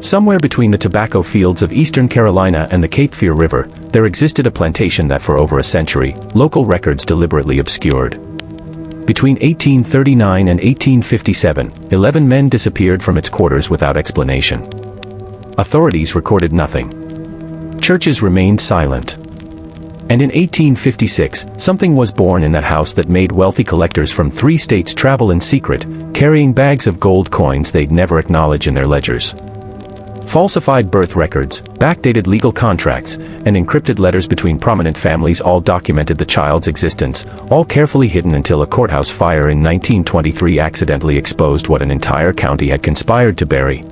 Somewhere between the tobacco fields of eastern Carolina and the Cape Fear River, there existed a plantation that for over a century, local records deliberately obscured. Between 1839 and 1857, 11 men disappeared from its quarters without explanation. Authorities recorded nothing. Churches remained silent. And in 1856, something was born in that house that made wealthy collectors from 3 states travel in secret, carrying bags of gold coins they'd never acknowledge in their ledgers. Falsified birth records, backdated legal contracts, and encrypted letters between prominent families all documented the child's existence, all carefully hidden until a courthouse fire in 1923 accidentally exposed what an entire county had conspired to bury.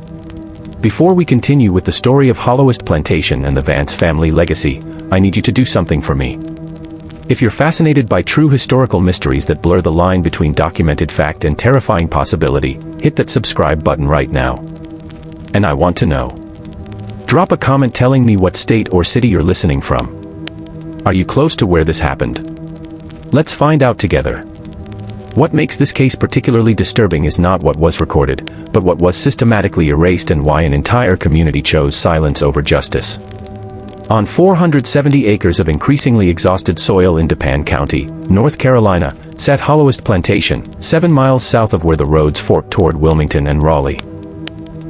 Before we continue with the story of Hollowest Plantation and the Vance family legacy, I need you to do something for me. If you're fascinated by true historical mysteries that blur the line between documented fact and terrifying possibility, hit that subscribe button right now. And I want to know. Drop a comment telling me what state or city you're listening from. Are you close to where this happened? Let's find out together. What makes this case particularly disturbing is not what was recorded, but what was systematically erased and why an entire community chose silence over justice. On 470 acres of increasingly exhausted soil in DePan County, North Carolina, sat Hollowest Plantation, 7 miles south of where the roads forked toward Wilmington and Raleigh.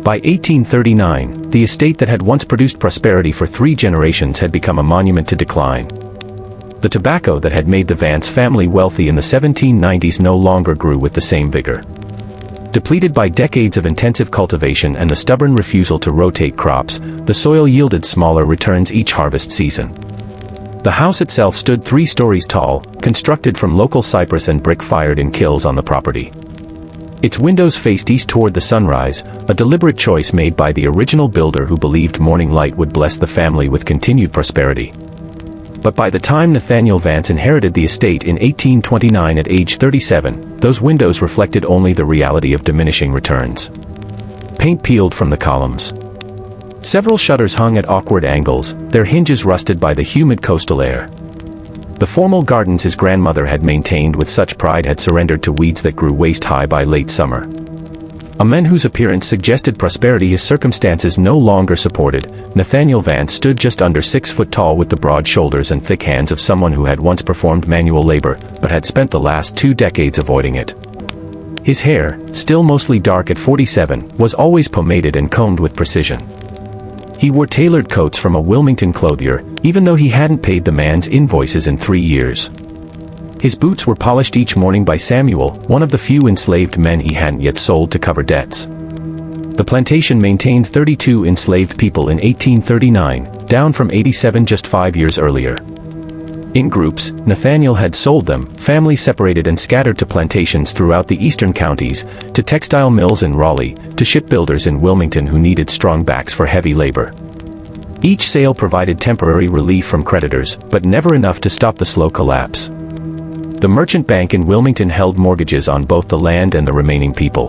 By 1839, the estate that had once produced prosperity for 3 generations had become a monument to decline. The tobacco that had made the Vance family wealthy in the 1790s no longer grew with the same vigor. Depleted by decades of intensive cultivation and the stubborn refusal to rotate crops, the soil yielded smaller returns each harvest season. The house itself stood 3 stories tall, constructed from local cypress and brick fired in kilns on the property. Its windows faced east toward the sunrise, a deliberate choice made by the original builder who believed morning light would bless the family with continued prosperity. But by the time Nathaniel Vance inherited the estate in 1829 at age 37, those windows reflected only the reality of diminishing returns. Paint peeled from the columns. Several shutters hung at awkward angles, their hinges rusted by the humid coastal air. The formal gardens his grandmother had maintained with such pride had surrendered to weeds that grew waist-high by late summer. A man whose appearance suggested prosperity his circumstances no longer supported, Nathaniel Vance stood just under 6 foot tall with the broad shoulders and thick hands of someone who had once performed manual labor, but had spent the last 2 decades avoiding it. His hair, still mostly dark at 47, was always pomaded and combed with precision. He wore tailored coats from a Wilmington clothier, even though he hadn't paid the man's invoices in 3 years. His boots were polished each morning by Samuel, one of the few enslaved men he hadn't yet sold to cover debts. The plantation maintained 32 enslaved people in 1839, down from 87 just 5 years earlier. In groups, Nathaniel had sold them, families separated and scattered to plantations throughout the eastern counties, to textile mills in Raleigh, to shipbuilders in Wilmington who needed strong backs for heavy labor. Each sale provided temporary relief from creditors, but never enough to stop the slow collapse. The merchant bank in Wilmington held mortgages on both the land and the remaining people.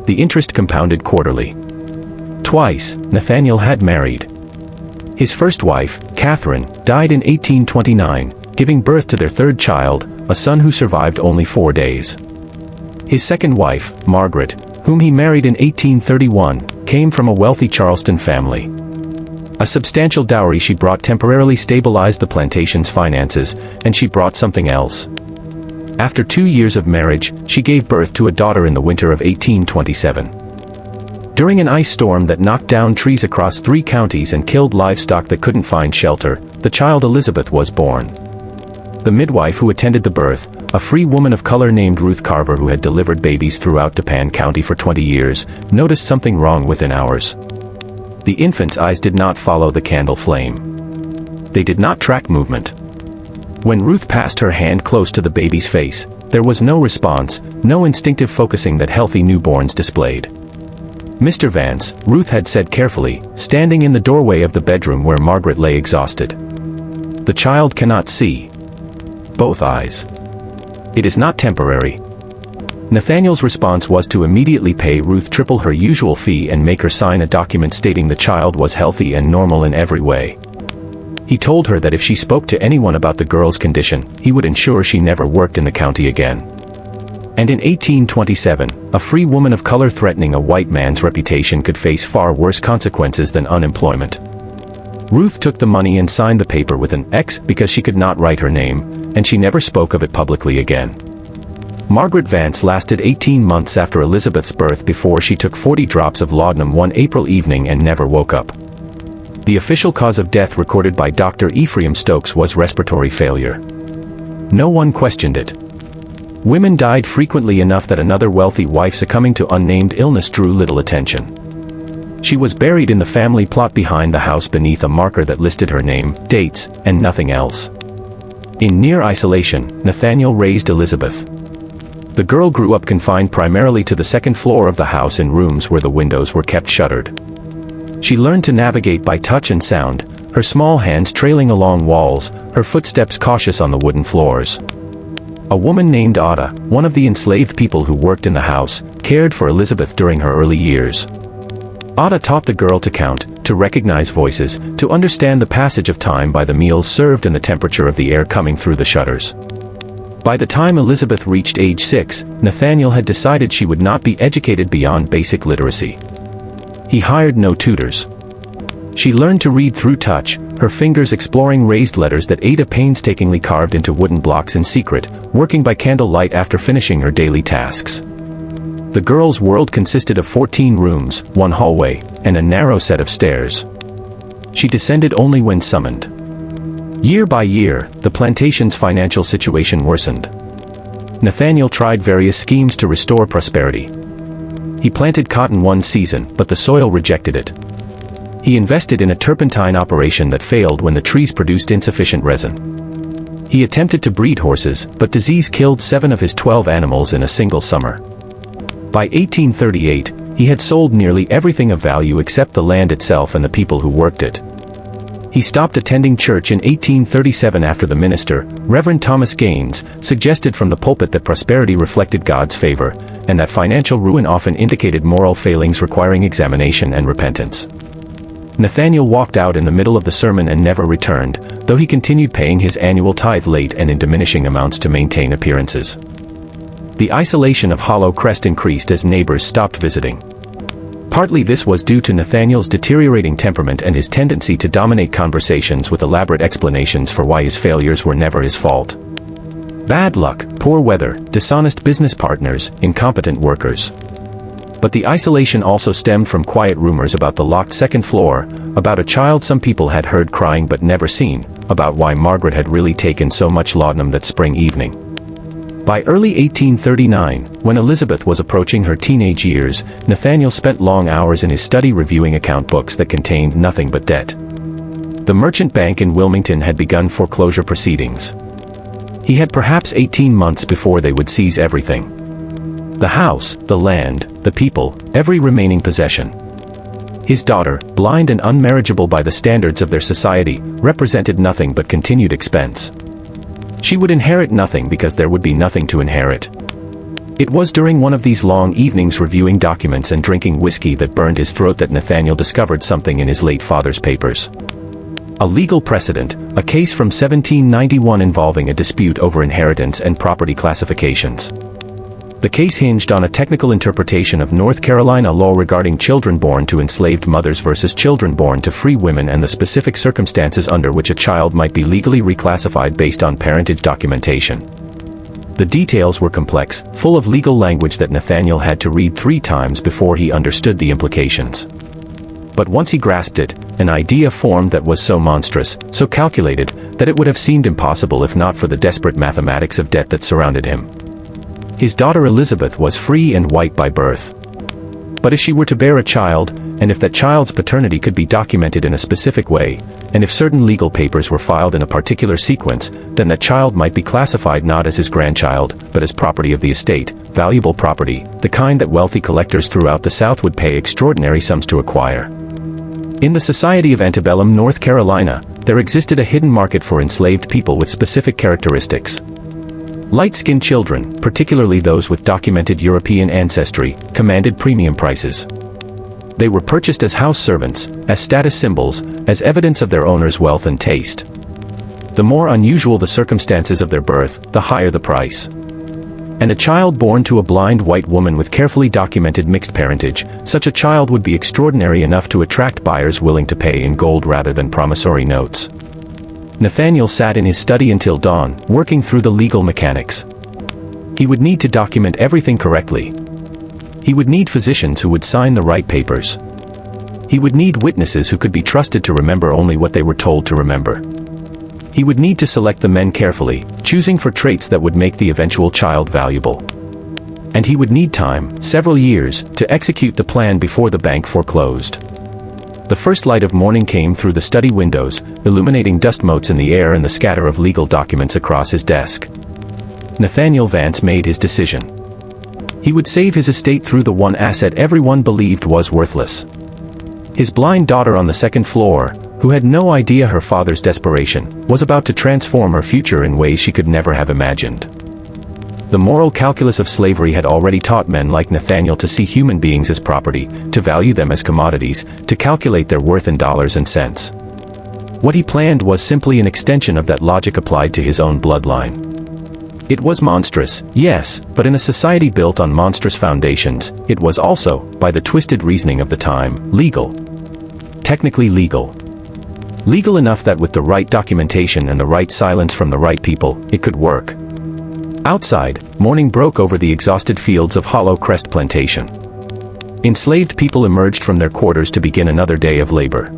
The interest compounded quarterly. Twice, Nathaniel had married. His first wife, Catherine, died in 1829, giving birth to their 3rd child, a son who survived only 4 days. His second wife, Margaret, whom he married in 1831, came from a wealthy Charleston family. A substantial dowry she brought temporarily stabilized the plantation's finances, and she brought something else. After 2 years of marriage, she gave birth to a daughter in the winter of 1827. During an ice storm that knocked down trees across 3 counties and killed livestock that couldn't find shelter, the child Elizabeth was born. The midwife who attended the birth, a free woman of color named Ruth Carver who had delivered babies throughout DePan County for 20 years, noticed something wrong within hours. The infant's eyes did not follow the candle flame. They did not track movement. When Ruth passed her hand close to the baby's face, there was no response, no instinctive focusing that healthy newborns displayed. "Mr. Vance," Ruth had said carefully, standing in the doorway of the bedroom where Margaret lay exhausted. "The child cannot see. Both eyes. It is not temporary." Nathaniel's response was to immediately pay Ruth triple her usual fee and make her sign a document stating the child was healthy and normal in every way. He told her that if she spoke to anyone about the girl's condition, he would ensure she never worked in the county again. And in 1827, a free woman of color threatening a white man's reputation could face far worse consequences than unemployment. Ruth took the money and signed the paper with an X because she could not write her name, and she never spoke of it publicly again. Margaret Vance lasted 18 months after Elizabeth's birth before she took 40 drops of laudanum one April evening and never woke up. The official cause of death recorded by Dr. Ephraim Stokes was respiratory failure. No one questioned it. Women died frequently enough that another wealthy wife succumbing to unnamed illness drew little attention. She was buried in the family plot behind the house beneath a marker that listed her name, dates, and nothing else. In near isolation, Nathaniel raised Elizabeth. The girl grew up confined primarily to the second floor of the house in rooms where the windows were kept shuttered. She learned to navigate by touch and sound, her small hands trailing along walls, her footsteps cautious on the wooden floors. A woman named Ada, one of the enslaved people who worked in the house, cared for Elizabeth during her early years. Ada taught the girl to count, to recognize voices, to understand the passage of time by the meals served and the temperature of the air coming through the shutters. By the time Elizabeth reached age 6, Nathaniel had decided she would not be educated beyond basic literacy. He hired no tutors. She learned to read through touch, her fingers exploring raised letters that Ada painstakingly carved into wooden blocks in secret, working by candlelight after finishing her daily tasks. The girl's world consisted of 14 rooms, one hallway, and a narrow set of stairs. She descended only when summoned. Year by year, the plantation's financial situation worsened. Nathaniel tried various schemes to restore prosperity. He planted cotton one season, but the soil rejected it. He invested in a turpentine operation that failed when the trees produced insufficient resin. He attempted to breed horses, but disease killed 7 of his 12 animals in a single summer. By 1838, he had sold nearly everything of value except the land itself and the people who worked it. He stopped attending church in 1837 after the minister, Reverend Thomas Gaines, suggested from the pulpit that prosperity reflected God's favor, and that financial ruin often indicated moral failings requiring examination and repentance. Nathaniel walked out in the middle of the sermon and never returned, though he continued paying his annual tithe late and in diminishing amounts to maintain appearances. The isolation of Hollow Crest increased as neighbors stopped visiting. Partly this was due to Nathaniel's deteriorating temperament and his tendency to dominate conversations with elaborate explanations for why his failures were never his fault. Bad luck, poor weather, dishonest business partners, incompetent workers. But the isolation also stemmed from quiet rumors about the locked second floor, about a child some people had heard crying but never seen, about why Margaret had really taken so much laudanum that spring evening. By early 1839, when Elizabeth was approaching her teenage years, Nathaniel spent long hours in his study reviewing account books that contained nothing but debt. The merchant bank in Wilmington had begun foreclosure proceedings. He had perhaps 18 months before they would seize everything. The house, the land, the people, every remaining possession. His daughter, blind and unmarriageable by the standards of their society, represented nothing but continued expense. She would inherit nothing because there would be nothing to inherit. It was during one of these long evenings reviewing documents and drinking whiskey that burned his throat that Nathaniel discovered something in his late father's papers. A legal precedent, a case from 1791 involving a dispute over inheritance and property classifications. The case hinged on a technical interpretation of North Carolina law regarding children born to enslaved mothers versus children born to free women and the specific circumstances under which a child might be legally reclassified based on parentage documentation. The details were complex, full of legal language that Nathaniel had to read 3 times before he understood the implications. But once he grasped it, an idea formed that was so monstrous, so calculated, that it would have seemed impossible if not for the desperate mathematics of debt that surrounded him. His daughter Elizabeth was free and white by birth. But if she were to bear a child, and if that child's paternity could be documented in a specific way, and if certain legal papers were filed in a particular sequence, then that child might be classified not as his grandchild, but as property of the estate, valuable property, the kind that wealthy collectors throughout the South would pay extraordinary sums to acquire. In the society of antebellum North Carolina, there existed a hidden market for enslaved people with specific characteristics. Light-skinned children, particularly those with documented European ancestry, commanded premium prices. They were purchased as house servants, as status symbols, as evidence of their owner's wealth and taste. The more unusual the circumstances of their birth, the higher the price. And a child born to a blind white woman with carefully documented mixed parentage, such a child would be extraordinary enough to attract buyers willing to pay in gold rather than promissory notes. Nathaniel sat in his study until dawn, working through the legal mechanics. He would need to document everything correctly. He would need physicians who would sign the right papers. He would need witnesses who could be trusted to remember only what they were told to remember. He would need to select the men carefully, choosing for traits that would make the eventual child valuable. And he would need time, several years, to execute the plan before the bank foreclosed. The first light of morning came through the study windows, illuminating dust motes in the air and the scatter of legal documents across his desk. Nathaniel Vance made his decision. He would save his estate through the one asset everyone believed was worthless. His blind daughter on the second floor, who had no idea her father's desperation, was about to transform her future in ways she could never have imagined. The moral calculus of slavery had already taught men like Nathaniel to see human beings as property, to value them as commodities, to calculate their worth in dollars and cents. What he planned was simply an extension of that logic applied to his own bloodline. It was monstrous, yes, but in a society built on monstrous foundations, it was also, by the twisted reasoning of the time, legal. Technically legal. Legal enough that with the right documentation and the right silence from the right people, it could work. Outside, morning broke over the exhausted fields of Hollow Crest Plantation. Enslaved people emerged from their quarters to begin another day of labor.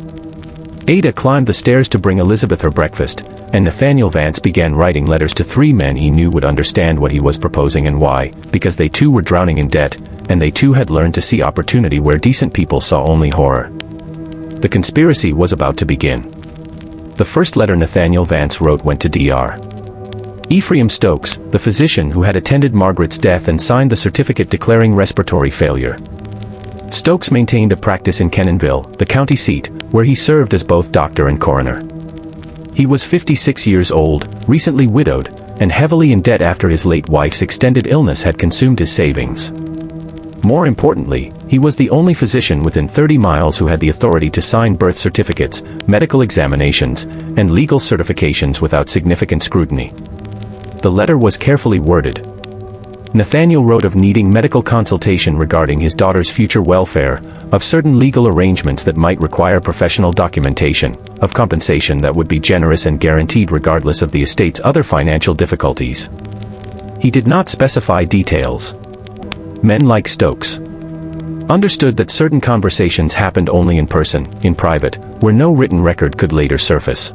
Ada climbed the stairs to bring Elizabeth her breakfast, and Nathaniel Vance began writing letters to 3 men he knew would understand what he was proposing and why, because they too were drowning in debt, and they too had learned to see opportunity where decent people saw only horror. The conspiracy was about to begin. The first letter Nathaniel Vance wrote went to Dr. Ephraim Stokes, the physician who had attended Margaret's death and signed the certificate declaring respiratory failure. Stokes maintained a practice in Kenonville, the county seat, where he served as both doctor and coroner. He was 56 years old, recently widowed, and heavily in debt after his late wife's extended illness had consumed his savings. More importantly, he was the only physician within 30 miles who had the authority to sign birth certificates, medical examinations, and legal certifications without significant scrutiny. The letter was carefully worded. Nathaniel wrote of needing medical consultation regarding his daughter's future welfare, of certain legal arrangements that might require professional documentation, of compensation that would be generous and guaranteed regardless of the estate's other financial difficulties. He did not specify details. Men like Stokes understood that certain conversations happened only in person, in private, where no written record could later surface.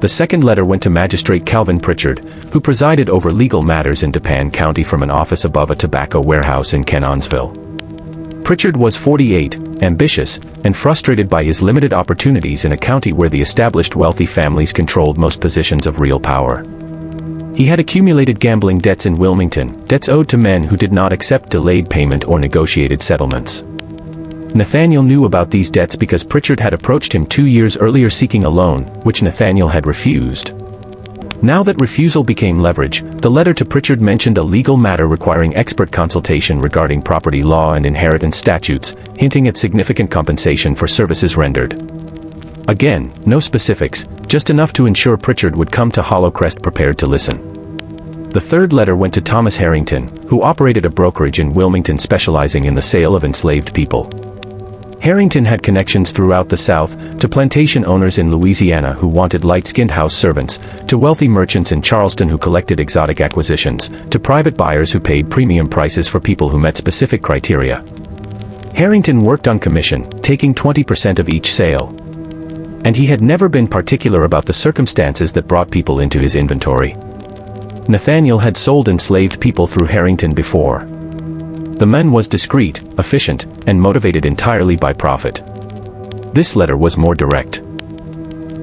The second letter went to Magistrate Calvin Pritchard, who presided over legal matters in Dauphin County from an office above a tobacco warehouse in Kenonsville. Pritchard was 48, ambitious, and frustrated by his limited opportunities in a county where the established wealthy families controlled most positions of real power. He had accumulated gambling debts in Wilmington, debts owed to men who did not accept delayed payment or negotiated settlements. Nathaniel knew about these debts because Pritchard had approached him 2 years earlier seeking a loan, which Nathaniel had refused. Now that refusal became leverage, the letter to Pritchard mentioned a legal matter requiring expert consultation regarding property law and inheritance statutes, hinting at significant compensation for services rendered. Again, no specifics, just enough to ensure Pritchard would come to Hollow Crest prepared to listen. The third letter went to Thomas Harrington, who operated a brokerage in Wilmington specializing in the sale of enslaved people. Harrington had connections throughout the South, to plantation owners in Louisiana who wanted light-skinned house servants, to wealthy merchants in Charleston who collected exotic acquisitions, to private buyers who paid premium prices for people who met specific criteria. Harrington worked on commission, taking 20% of each sale. And he had never been particular about the circumstances that brought people into his inventory. Nathaniel had sold enslaved people through Harrington before. The man was discreet, efficient, and motivated entirely by profit. This letter was more direct.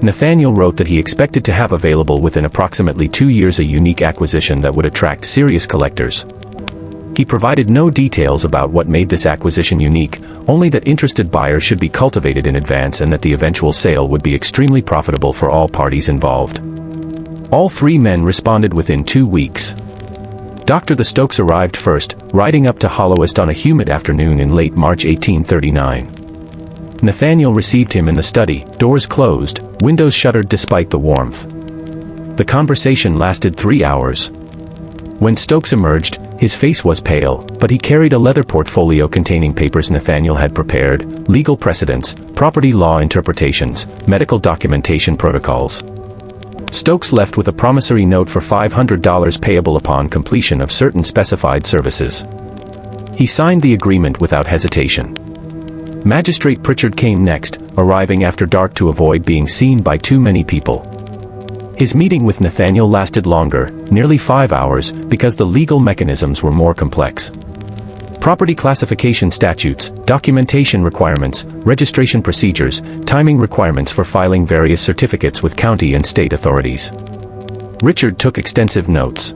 Nathaniel wrote that he expected to have available within approximately 2 years a unique acquisition that would attract serious collectors. He provided no details about what made this acquisition unique, only that interested buyers should be cultivated in advance and that the eventual sale would be extremely profitable for all parties involved. All 3 men responded within 2 weeks. Dr. The Stokes arrived first, riding up to Hollowest on a humid afternoon in late March 1839. Nathaniel received him in the study, doors closed, windows shuttered despite the warmth. The conversation lasted 3 hours. When Stokes emerged, His face was pale, but he carried a leather portfolio containing papers Nathaniel had prepared, legal precedents, property law interpretations, medical documentation protocols. Stokes left with a promissory note for $500 payable upon completion of certain specified services. He signed the agreement without hesitation. Magistrate Pritchard came next, arriving after dark to avoid being seen by too many people. His meeting with Nathaniel lasted longer, nearly 5 hours, because the legal mechanisms were more complex. Property classification statutes, documentation requirements, registration procedures, timing requirements for filing various certificates with county and state authorities. Richard took extensive notes.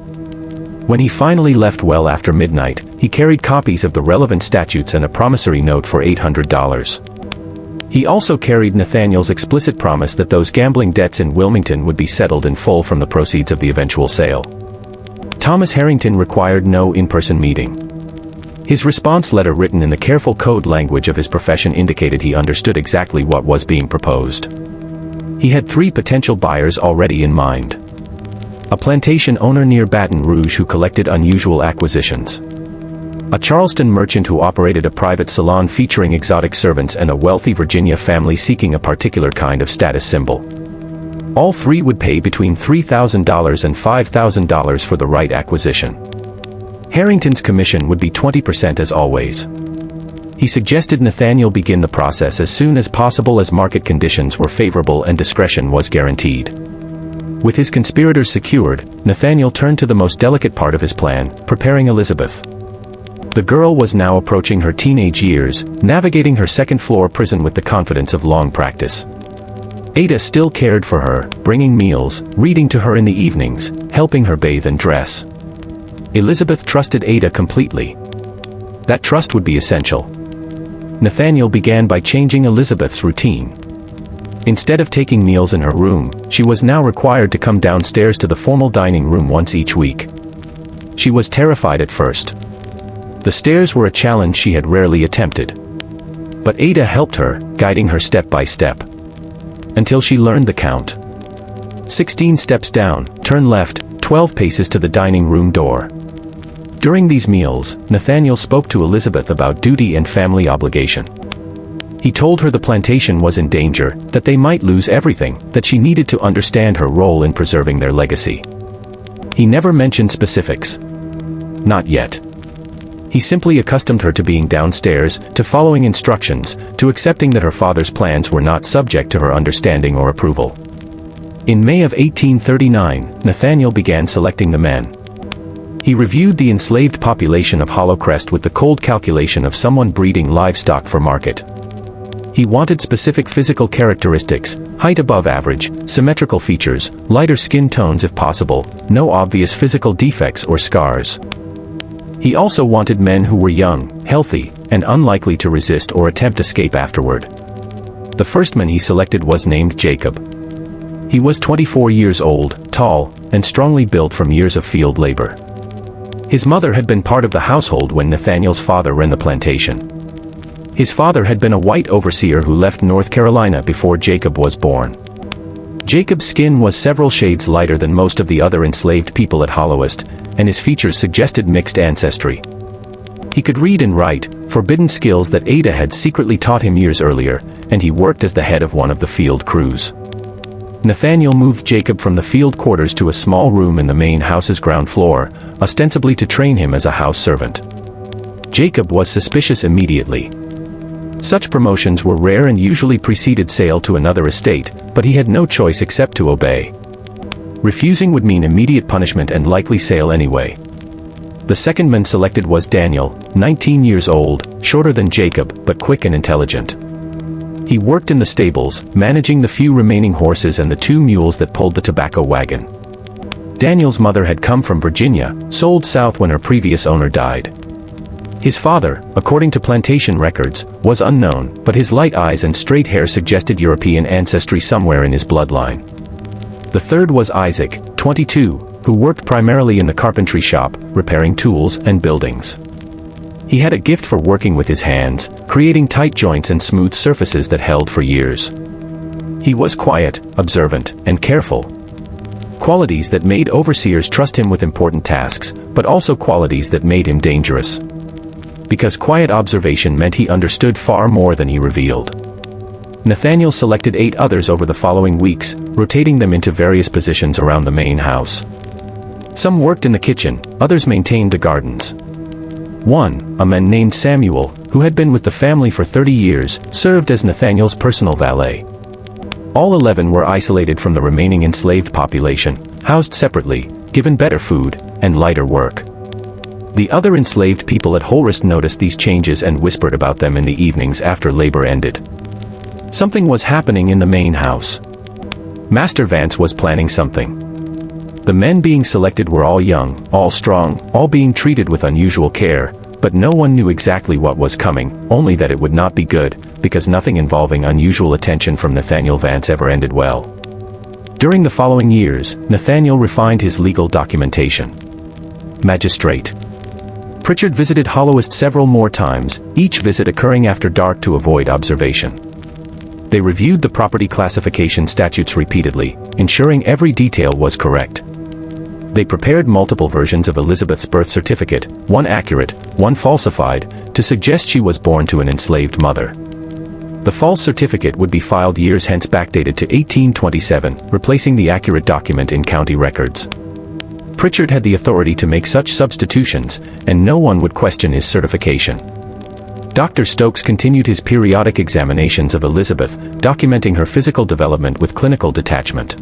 When he finally left well after midnight, he carried copies of the relevant statutes and a promissory note for $800. He also carried Nathaniel's explicit promise that those gambling debts in Wilmington would be settled in full from the proceeds of the eventual sale. Thomas Harrington required no in-person meeting. His response letter, written in the careful code language of his profession, indicated he understood exactly what was being proposed. He had 3 potential buyers already in mind. A plantation owner near Baton Rouge who collected unusual acquisitions. A Charleston merchant who operated a private salon featuring exotic servants, and a wealthy Virginia family seeking a particular kind of status symbol. All 3 would pay between $3,000 and $5,000 for the right acquisition. Harrington's commission would be 20% as always. He suggested Nathaniel begin the process as soon as possible, as market conditions were favorable and discretion was guaranteed. With his conspirators secured, Nathaniel turned to the most delicate part of his plan, preparing Elizabeth. The girl was now approaching her teenage years, navigating her second-floor prison with the confidence of long practice. Ada still cared for her, bringing meals, reading to her in the evenings, helping her bathe and dress. Elizabeth trusted Ada completely. That trust would be essential. Nathaniel began by changing Elizabeth's routine. Instead of taking meals in her room, she was now required to come downstairs to the formal dining room once each week. She was terrified at first. The stairs were a challenge she had rarely attempted. But Ada helped her, guiding her step by step. Until she learned the count. 16 steps down, turn left, 12 paces to the dining room door. During these meals, Nathaniel spoke to Elizabeth about duty and family obligation. He told her the plantation was in danger, that they might lose everything, that she needed to understand her role in preserving their legacy. He never mentioned specifics. Not yet. He simply accustomed her to being downstairs, to following instructions, to accepting that her father's plans were not subject to her understanding or approval. In May of 1839, Nathaniel began selecting the men. He reviewed the enslaved population of Hollow Crest with the cold calculation of someone breeding livestock for market. He wanted specific physical characteristics, height above average, symmetrical features, lighter skin tones if possible, no obvious physical defects or scars. He also wanted men who were young, healthy, and unlikely to resist or attempt escape afterward. The first man he selected was named Jacob. He was 24 years old, tall, and strongly built from years of field labor. His mother had been part of the household when Nathaniel's father ran the plantation. His father had been a white overseer who left North Carolina before Jacob was born. Jacob's skin was several shades lighter than most of the other enslaved people at Hollowest, and his features suggested mixed ancestry. He could read and write, forbidden skills that Ada had secretly taught him years earlier, and he worked as the head of one of the field crews. Nathaniel moved Jacob from the field quarters to a small room in the main house's ground floor, ostensibly to train him as a house servant. Jacob was suspicious immediately. Such promotions were rare and usually preceded sale to another estate, but he had no choice except to obey. Refusing would mean immediate punishment and likely sale anyway. The second man selected was Daniel, 19 years old, shorter than Jacob, but quick and intelligent. He worked in the stables, managing the few remaining horses and the 2 mules that pulled the tobacco wagon. Daniel's mother had come from Virginia, sold south when her previous owner died. His father, according to plantation records, was unknown, but his light eyes and straight hair suggested European ancestry somewhere in his bloodline. The third was Isaac, 22, who worked primarily in the carpentry shop, repairing tools and buildings. He had a gift for working with his hands, creating tight joints and smooth surfaces that held for years. He was quiet, observant, and careful. Qualities that made overseers trust him with important tasks, but also qualities that made him dangerous. Because quiet observation meant he understood far more than he revealed. Nathaniel selected 8 others over the following weeks, rotating them into various positions around the main house. Some worked in the kitchen, others maintained the gardens. One, a man named Samuel, who had been with the family for 30 years, served as Nathaniel's personal valet. All 11 were isolated from the remaining enslaved population, housed separately, given better food, and lighter work. The other enslaved people at Holrist noticed these changes and whispered about them in the evenings after labor ended. Something was happening in the main house. Master Vance was planning something. The men being selected were all young, all strong, all being treated with unusual care, but no one knew exactly what was coming, only that it would not be good, because nothing involving unusual attention from Nathaniel Vance ever ended well. During the following years, Nathaniel refined his legal documentation. Magistrate. Pritchard visited Hollowist several more times, each visit occurring after dark to avoid observation. They reviewed the property classification statutes repeatedly, ensuring every detail was correct. They prepared multiple versions of Elizabeth's birth certificate, one accurate, one falsified, to suggest she was born to an enslaved mother. The false certificate would be filed years hence backdated to 1827, replacing the accurate document in county records. Pritchard had the authority to make such substitutions, and no one would question his certification. Dr. Stokes continued his periodic examinations of Elizabeth, documenting her physical development with clinical detachment.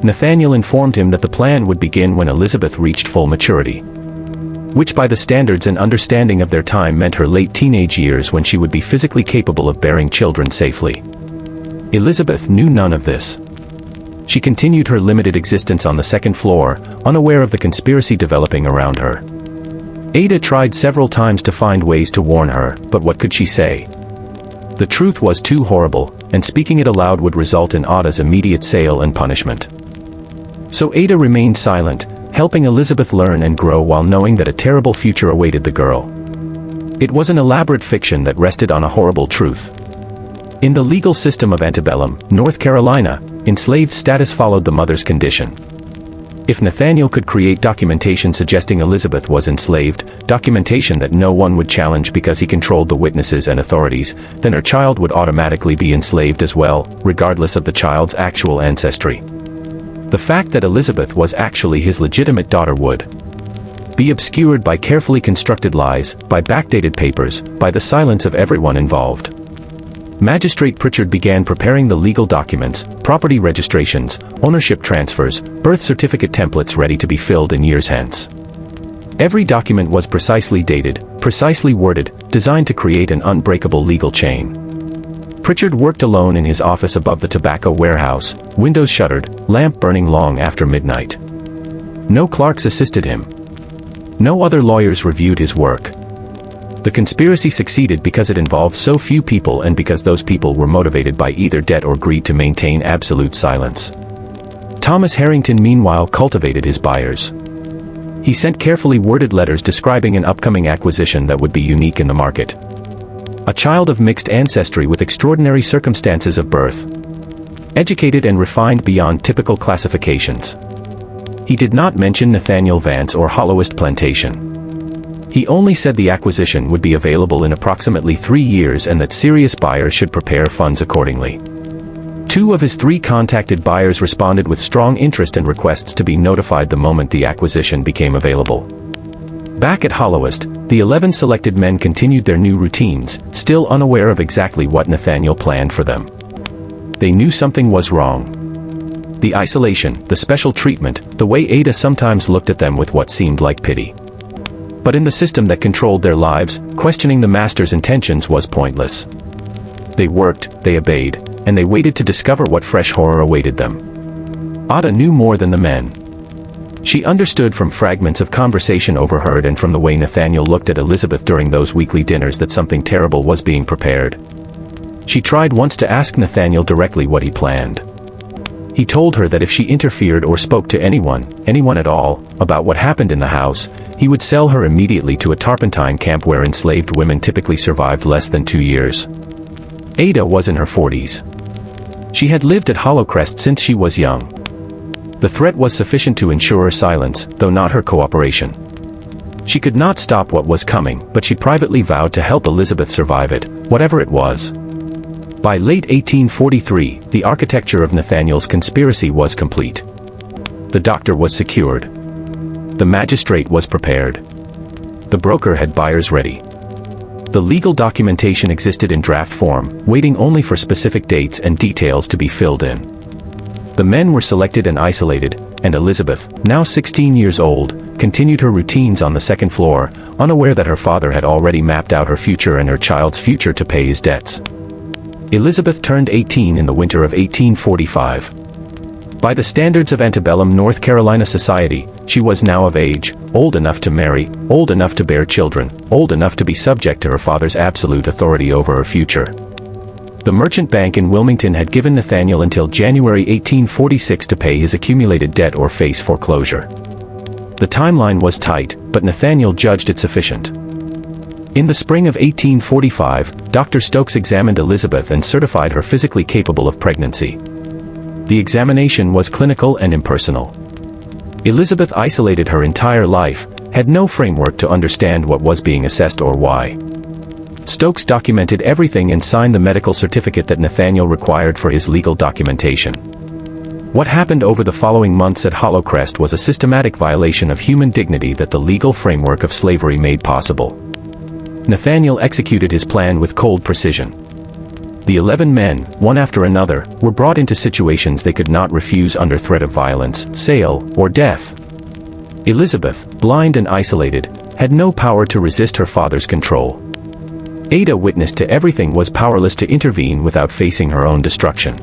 Nathaniel informed him that the plan would begin when Elizabeth reached full maturity, which by the standards and understanding of their time meant her late teenage years when she would be physically capable of bearing children safely. Elizabeth knew none of this. She continued her limited existence on the second floor, unaware of the conspiracy developing around her. Ada tried several times to find ways to warn her, but what could she say? The truth was too horrible, and speaking it aloud would result in Ada's immediate sale and punishment. So Ada remained silent, helping Elizabeth learn and grow while knowing that a terrible future awaited the girl. It was an elaborate fiction that rested on a horrible truth. In the legal system of antebellum, North Carolina, enslaved status followed the mother's condition. If Nathaniel could create documentation suggesting Elizabeth was enslaved, documentation that no one would challenge because he controlled the witnesses and authorities, then her child would automatically be enslaved as well, regardless of the child's actual ancestry. The fact that Elizabeth was actually his legitimate daughter would be obscured by carefully constructed lies, by backdated papers, by the silence of everyone involved. Magistrate Pritchard began preparing the legal documents, property registrations, ownership transfers, birth certificate templates ready to be filled in years hence. Every document was precisely dated, precisely worded, designed to create an unbreakable legal chain. Pritchard worked alone in his office above the tobacco warehouse, windows shuttered, lamp burning long after midnight. No clerks assisted him. No other lawyers reviewed his work. The conspiracy succeeded because it involved so few people and because those people were motivated by either debt or greed to maintain absolute silence. Thomas Harrington meanwhile cultivated his buyers. He sent carefully worded letters describing an upcoming acquisition that would be unique in the market. A child of mixed ancestry with extraordinary circumstances of birth. Educated and refined beyond typical classifications. He did not mention Nathaniel Vance or Hollowist Plantation. He only said the acquisition would be available in approximately 3 years and that serious buyers should prepare funds accordingly. 2 of his 3 contacted buyers responded with strong interest and requests to be notified the moment the acquisition became available. Back at Hollowist, the 11 selected men continued their new routines, still unaware of exactly what Nathaniel planned for them. They knew something was wrong. The isolation, the special treatment, the way Ada sometimes looked at them with what seemed like pity. But in the system that controlled their lives, questioning the master's intentions was pointless. They worked, they obeyed, and they waited to discover what fresh horror awaited them. Ada knew more than the men. She understood from fragments of conversation overheard and from the way Nathaniel looked at Elizabeth during those weekly dinners that something terrible was being prepared. She tried once to ask Nathaniel directly what he planned. He told her that if she interfered or spoke to anyone at all, about what happened in the house, he would sell her immediately to a turpentine camp where enslaved women typically survived less than 2 years. Ada was in her 40s. She had lived at Hollowcrest since she was young. The threat was sufficient to ensure her silence, though not her cooperation. She could not stop what was coming, but she privately vowed to help Elizabeth survive it, whatever it was. By late 1843, the architecture of Nathaniel's conspiracy was complete. The doctor was secured. The magistrate was prepared. The broker had buyers ready. The legal documentation existed in draft form, waiting only for specific dates and details to be filled in. The men were selected and isolated, and Elizabeth, now 16 years old, continued her routines on the second floor, unaware that her father had already mapped out her future and her child's future to pay his debts. Elizabeth turned 18 in the winter of 1845. By the standards of antebellum North Carolina society, she was now of age, old enough to marry, old enough to bear children, old enough to be subject to her father's absolute authority over her future. The merchant bank in Wilmington had given Nathaniel until January 1846 to pay his accumulated debt or face foreclosure. The timeline was tight, but Nathaniel judged it sufficient. In the spring of 1845, Dr. Stokes examined Elizabeth and certified her physically capable of pregnancy. The examination was clinical and impersonal. Elizabeth isolated her entire life, had no framework to understand what was being assessed or why. Stokes documented everything and signed the medical certificate that Nathaniel required for his legal documentation. What happened over the following months at Hollowcrest was a systematic violation of human dignity that the legal framework of slavery made possible. Nathaniel executed his plan with cold precision. The 11 men, one after another, were brought into situations they could not refuse under threat of violence, sale, or death. Elizabeth, blind and isolated, had no power to resist her father's control. Ada, witness to everything, was powerless to intervene without facing her own destruction.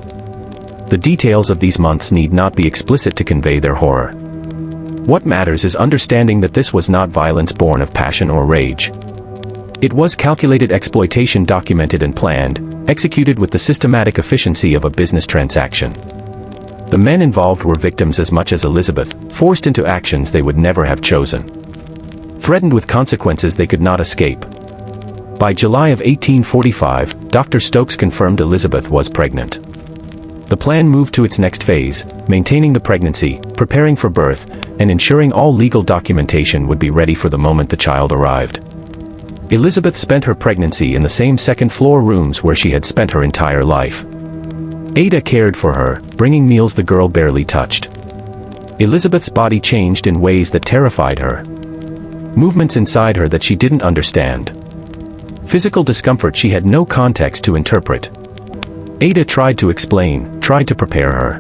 The details of these months need not be explicit to convey their horror. What matters is understanding that this was not violence born of passion or rage. It was calculated exploitation, documented and planned, executed with the systematic efficiency of a business transaction. The men involved were victims as much as Elizabeth, forced into actions they would never have chosen. Threatened with consequences they could not escape. By July of 1845, Dr. Stokes confirmed Elizabeth was pregnant. The plan moved to its next phase, maintaining the pregnancy, preparing for birth, and ensuring all legal documentation would be ready for the moment the child arrived. Elizabeth spent her pregnancy in the same second-floor rooms where she had spent her entire life. Ada cared for her, bringing meals the girl barely touched. Elizabeth's body changed in ways that terrified her. Movements inside her that she didn't understand. Physical discomfort she had no context to interpret. Ada tried to explain, tried to prepare her.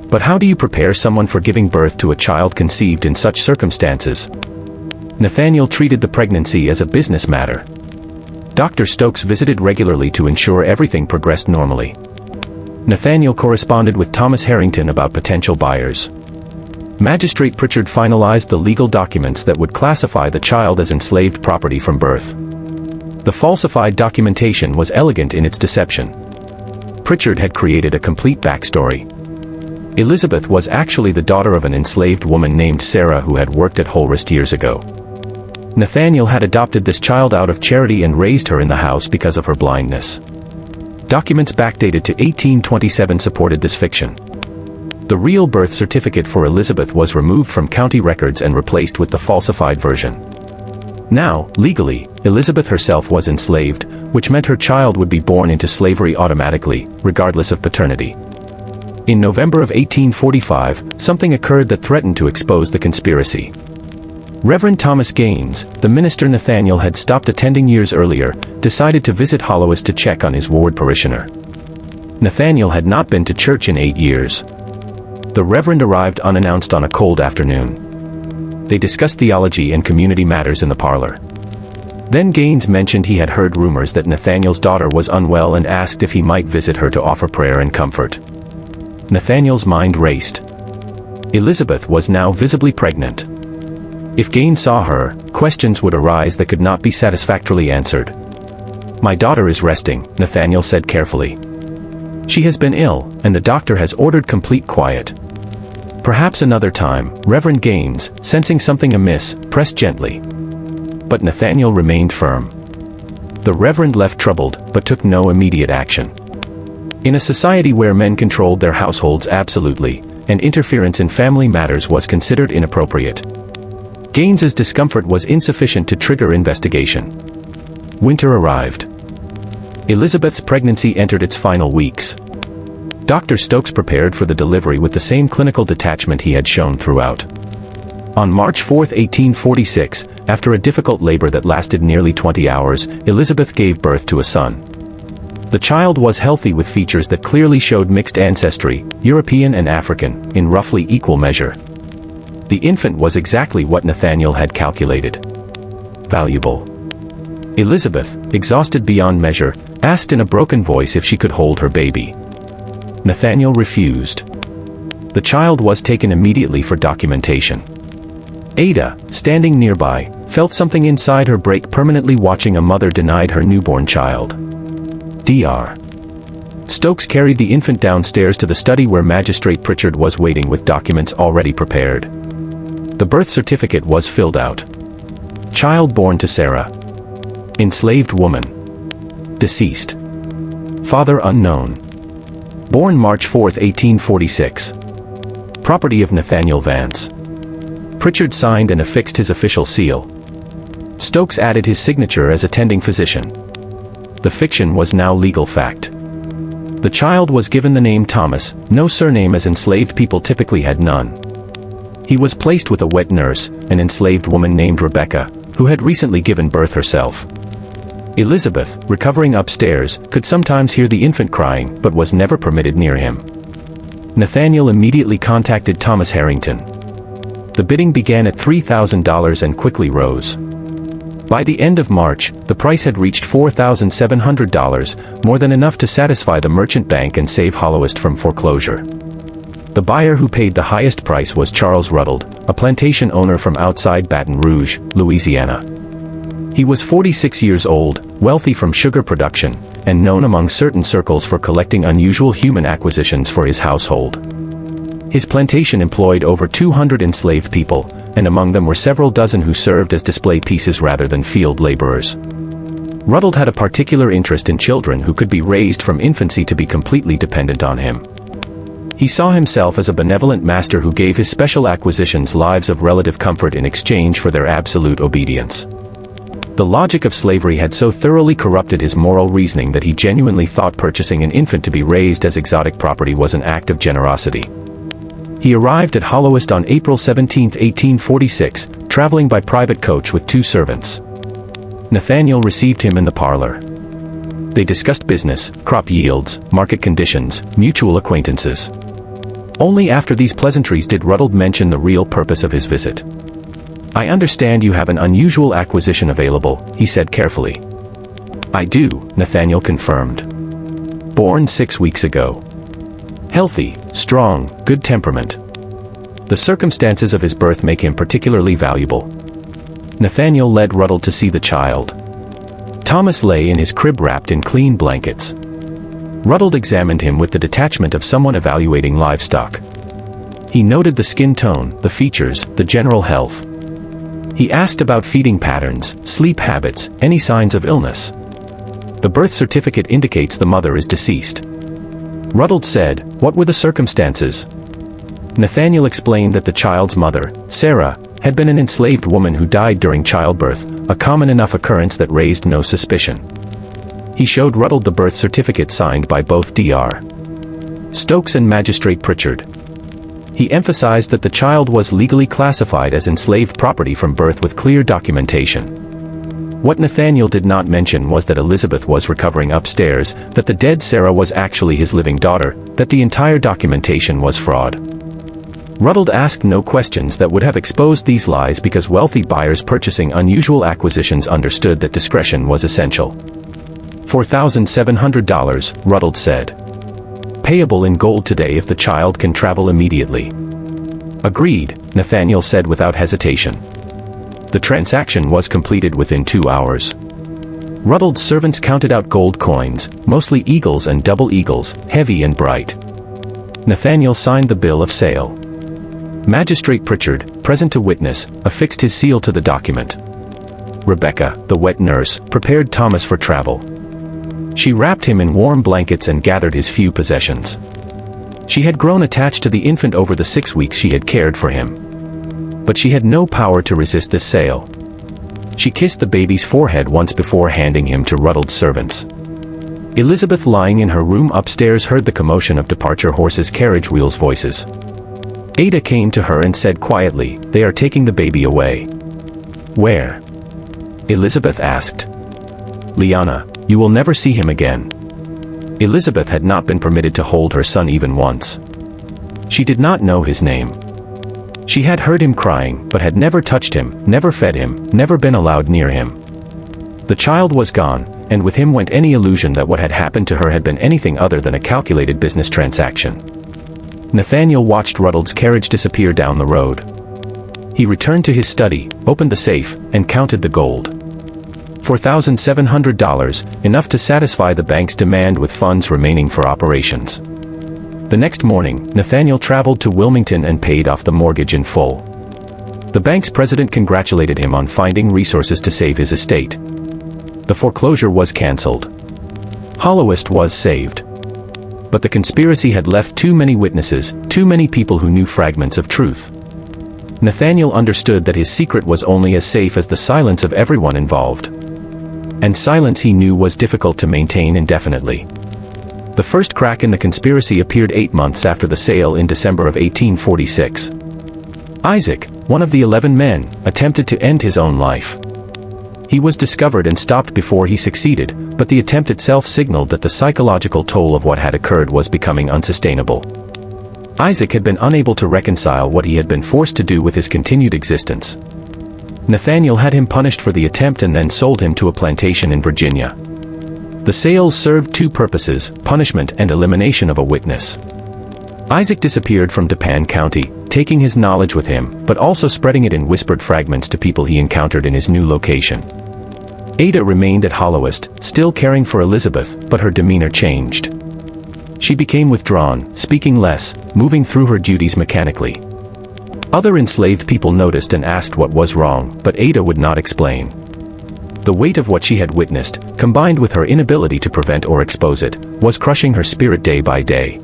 But how do you prepare someone for giving birth to a child conceived in such circumstances? Nathaniel treated the pregnancy as a business matter. Dr. Stokes visited regularly to ensure everything progressed normally. Nathaniel corresponded with Thomas Harrington about potential buyers. Magistrate Pritchard finalized the legal documents that would classify the child as enslaved property from birth. The falsified documentation was elegant in its deception. Pritchard had created a complete backstory. Elizabeth was actually the daughter of an enslaved woman named Sarah who had worked at Holrist years ago. Nathaniel had adopted this child out of charity and raised her in the house because of her blindness. Documents backdated to 1827 supported this fiction. The real birth certificate for Elizabeth was removed from county records and replaced with the falsified version. Now, legally, Elizabeth herself was enslaved, which meant her child would be born into slavery automatically, regardless of paternity. In November of 1845, something occurred that threatened to expose the conspiracy. Reverend Thomas Gaines, the minister Nathaniel had stopped attending years earlier, decided to visit Hollowist to check on his ward parishioner. Nathaniel had not been to church in 8 years. The Reverend arrived unannounced on a cold afternoon. They discussed theology and community matters in the parlor. Then Gaines mentioned he had heard rumors that Nathaniel's daughter was unwell and asked if he might visit her to offer prayer and comfort. Nathaniel's mind raced. Elizabeth was now visibly pregnant. If Gaines saw her, questions would arise that could not be satisfactorily answered. "My daughter is resting," Nathaniel said carefully. "She has been ill, and the doctor has ordered complete quiet." "Perhaps another time," Reverend Gaines, sensing something amiss, pressed gently. But Nathaniel remained firm. The Reverend left troubled, but took no immediate action. In a society where men controlled their households absolutely, and interference in family matters was considered inappropriate. Gaines's discomfort was insufficient to trigger investigation. Winter arrived. Elizabeth's pregnancy entered its final weeks. Dr. Stokes prepared for the delivery with the same clinical detachment he had shown throughout. On March 4, 1846, after a difficult labor that lasted nearly 20 hours, Elizabeth gave birth to a son. The child was healthy with features that clearly showed mixed ancestry, European and African, in roughly equal measure. The infant was exactly what Nathaniel had calculated. Valuable. Elizabeth, exhausted beyond measure, asked in a broken voice if she could hold her baby. Nathaniel refused. The child was taken immediately for documentation. Ada, standing nearby, felt something inside her break permanently watching a mother denied her newborn child. Dr. Stokes carried the infant downstairs to the study where Magistrate Pritchard was waiting with documents already prepared. The birth certificate was filled out. Child born to Sarah. Enslaved woman. Deceased. Father unknown. Born March 4, 1846. Property of Nathaniel Vance. Pritchard signed and affixed his official seal. Stokes added his signature as attending physician. The fiction was now legal fact. The child was given the name Thomas, no surname as enslaved people typically had none. He was placed with a wet nurse, an enslaved woman named Rebecca, who had recently given birth herself. Elizabeth, recovering upstairs, could sometimes hear the infant crying but was never permitted near him. Nathaniel immediately contacted Thomas Harrington. The bidding began at $3,000 and quickly rose. By the end of March, the price had reached $4,700, more than enough to satisfy the merchant bank and save Holloist from foreclosure. The buyer who paid the highest price was Charles Ruddled, a plantation owner from outside Baton Rouge, Louisiana. He was 46 years old, wealthy from sugar production, and known among certain circles for collecting unusual human acquisitions for his household. His plantation employed over 200 enslaved people, and among them were several dozen who served as display pieces rather than field laborers. Ruddled had a particular interest in children who could be raised from infancy to be completely dependent on him. He saw himself as a benevolent master who gave his special acquisitions lives of relative comfort in exchange for their absolute obedience. The logic of slavery had so thoroughly corrupted his moral reasoning that he genuinely thought purchasing an infant to be raised as exotic property was an act of generosity. He arrived at Holloist on April 17, 1846, traveling by private coach with 2 servants. Nathaniel received him in the parlor. They discussed business, crop yields, market conditions, mutual acquaintances. Only after these pleasantries did Ruddled mention the real purpose of his visit. "I understand you have an unusual acquisition available," he said carefully. "I do," Nathaniel confirmed. "Born 6 weeks ago. Healthy, strong, good temperament. The circumstances of his birth make him particularly valuable." Nathaniel led Ruddled to see the child. Thomas lay in his crib wrapped in clean blankets. Ruddled examined him with the detachment of someone evaluating livestock. He noted the skin tone, the features, the general health. He asked about feeding patterns, sleep habits, any signs of illness. "The birth certificate indicates the mother is deceased." Ruddled said, "What were the circumstances?" Nathaniel explained that the child's mother, Sarah, had been an enslaved woman who died during childbirth, a common enough occurrence that raised no suspicion. He showed Ruddled the birth certificate signed by both Dr. Stokes and Magistrate Pritchard. He emphasized that the child was legally classified as enslaved property from birth with clear documentation. What Nathaniel did not mention was that Elizabeth was recovering upstairs, that the dead Sarah was actually his living daughter, that the entire documentation was fraud. Ruddled asked no questions that would have exposed these lies because wealthy buyers purchasing unusual acquisitions understood that discretion was essential. $4,700, Ruddled said. Payable in gold today if the child can travel immediately. Agreed, Nathaniel said without hesitation. The transaction was completed within 2 hours. Ruddled's servants counted out gold coins, mostly eagles and double eagles, heavy and bright. Nathaniel signed the bill of sale. Magistrate Pritchard, present to witness, affixed his seal to the document. Rebecca, the wet nurse, prepared Thomas for travel. She wrapped him in warm blankets and gathered his few possessions. She had grown attached to the infant over the 6 weeks she had cared for him. But she had no power to resist this sale. She kissed the baby's forehead once before handing him to Ruddled's servants. Elizabeth, lying in her room upstairs, heard the commotion of departure horses' carriage wheels' voices. Ada came to her and said quietly, "They are taking the baby away." "Where?" Elizabeth asked. "Liana, you will never see him again." Elizabeth had not been permitted to hold her son even once. She did not know his name. She had heard him crying, but had never touched him, never fed him, never been allowed near him. The child was gone, and with him went any illusion that what had happened to her had been anything other than a calculated business transaction. Nathaniel watched Ruddled's carriage disappear down the road. He returned to his study, opened the safe, and counted the gold. $4,700, enough to satisfy the bank's demand with funds remaining for operations. The next morning, Nathaniel traveled to Wilmington and paid off the mortgage in full. The bank's president congratulated him on finding resources to save his estate. The foreclosure was cancelled. Hollowest was saved. But the conspiracy had left too many witnesses, too many people who knew fragments of truth. Nathaniel understood that his secret was only as safe as the silence of everyone involved. And silence, he knew, was difficult to maintain indefinitely. The first crack in the conspiracy appeared 8 months after the sale in December of 1846. Isaac, one of the 11 men, attempted to end his own life. He was discovered and stopped before he succeeded, but the attempt itself signaled that the psychological toll of what had occurred was becoming unsustainable. Isaac had been unable to reconcile what he had been forced to do with his continued existence. Nathaniel had him punished for the attempt and then sold him to a plantation in Virginia. The sales served two purposes: punishment and elimination of a witness. Isaac disappeared from Dupin County, taking his knowledge with him, but also spreading it in whispered fragments to people he encountered in his new location. Ada remained at Hollowest, still caring for Elizabeth, but her demeanor changed. She became withdrawn, speaking less, moving through her duties mechanically. Other enslaved people noticed and asked what was wrong, but Ada would not explain. The weight of what she had witnessed, combined with her inability to prevent or expose it, was crushing her spirit day by day.